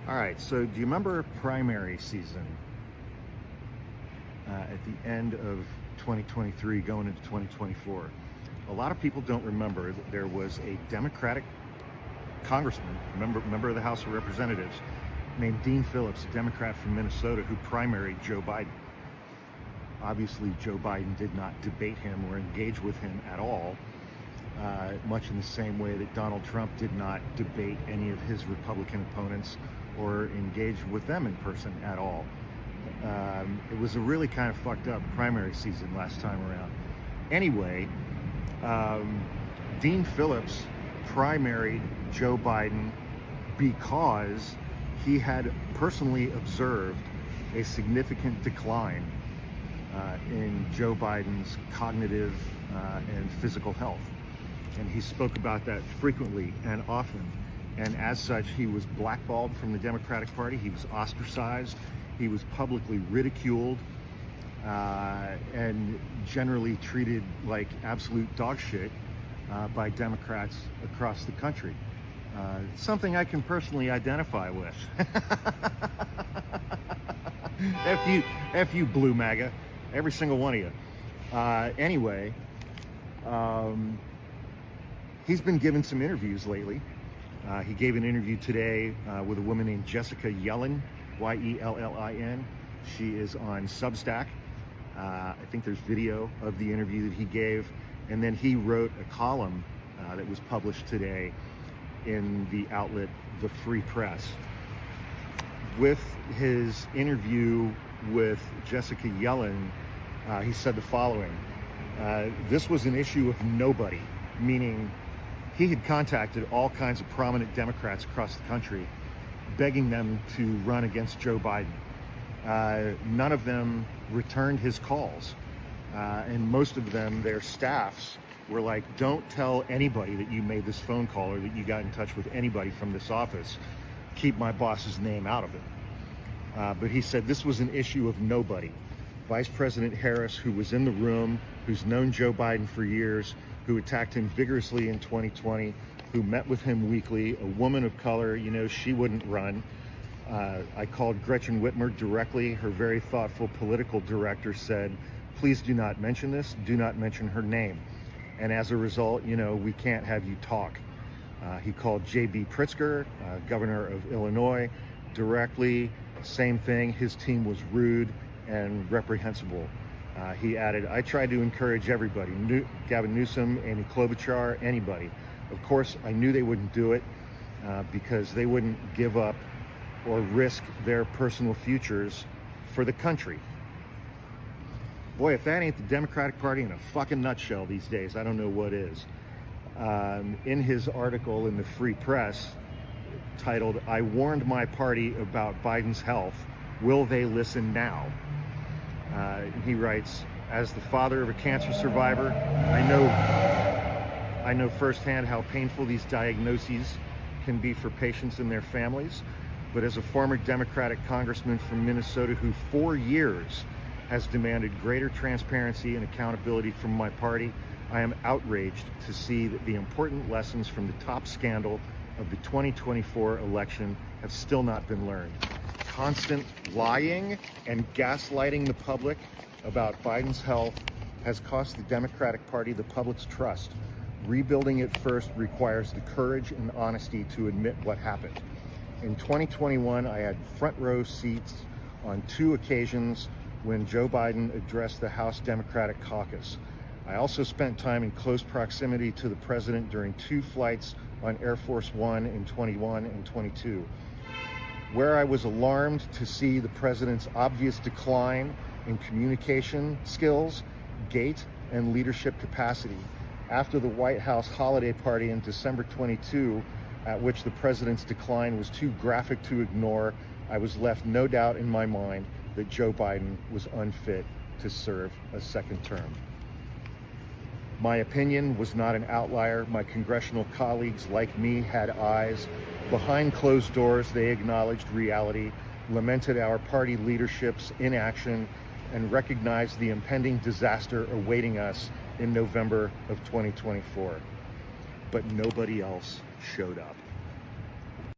All right, so do you remember primary season at the end of 2023 going into 2024? A lot of people don't remember that there was a Democratic congressman, member of the House of Representatives, named Dean Phillips, a Democrat from Minnesota, who primaried Joe Biden. Obviously, Joe Biden did not debate him or engage with him at all, much in the same way that Donald Trump did not debate any of his Republican opponents or engage with them in person at all. It was a really kind of fucked up primary season last time around. Anyway, Dean Phillips primaried Joe Biden because he had personally observed a significant decline in Joe Biden's cognitive and physical health. And he spoke about that frequently and often. And as such, he was blackballed from the Democratic Party. He was ostracized. He was publicly ridiculed and generally treated like absolute dog shit by Democrats across the country. Something I can personally identify with. F you, Blue MAGA. Every single one of you. Anyway, he's been given some interviews lately. He gave an interview today with a woman named Jessica Yellin, Yellin. She is on Substack. I think there's video of the interview that he gave. And then he wrote a column that was published today in the outlet The Free Press. With his interview with Jessica Yellin, he said the following. This was an issue of nobody, meaning he had contacted all kinds of prominent Democrats across the country, begging them to run against Joe Biden. None of them returned his calls. And most of them, their staffs, were like, don't tell anybody that you made this phone call or that you got in touch with anybody from this office. Keep my boss's name out of it. But he said this was an issue of nobody. Vice President Harris, who was in the room, who's known Joe Biden for years, who attacked him vigorously in 2020, who met with him weekly, a woman of color, she wouldn't run. I called Gretchen Whitmer directly. Her very thoughtful political director said, please do not mention this, do not mention her name. And as a result, we can't have you talk. He called J.B. Pritzker, governor of Illinois, directly, same thing. His team was rude and reprehensible. He added, I tried to encourage everybody, Gavin Newsom, Amy Klobuchar, anybody. Of course, I knew they wouldn't do it because they wouldn't give up or risk their personal futures for the country. Boy, if that ain't the Democratic Party in a fucking nutshell these days, I don't know what is. In his article in the Free Press titled, I warned my party about Biden's health. Will they listen now? He writes, as the father of a cancer survivor, I know firsthand how painful these diagnoses can be for patients and their families. But as a former Democratic congressman from Minnesota who 4 years has demanded greater transparency and accountability from my party, I am outraged to see that the important lessons from the top scandal of the 2024 election have still not been learned. Constant lying and gaslighting the public about Biden's health has cost the Democratic Party the public's trust. Rebuilding it first requires the courage and honesty to admit what happened. In 2021, I had front row seats on 2 occasions when Joe Biden addressed the House Democratic caucus. I also spent time in close proximity to the president during 2 flights on Air Force One in 21 and 22, where I was alarmed to see the president's obvious decline in communication skills, gait, and leadership capacity. After the White House holiday party in December 22, at which the president's decline was too graphic to ignore, I was left no doubt in my mind that Joe Biden was unfit to serve a second term. My opinion was not an outlier. My congressional colleagues, like me, had eyes. Behind closed doors, they acknowledged reality, lamented our party leadership's inaction, and recognized the impending disaster awaiting us in November of 2024. But nobody else showed up.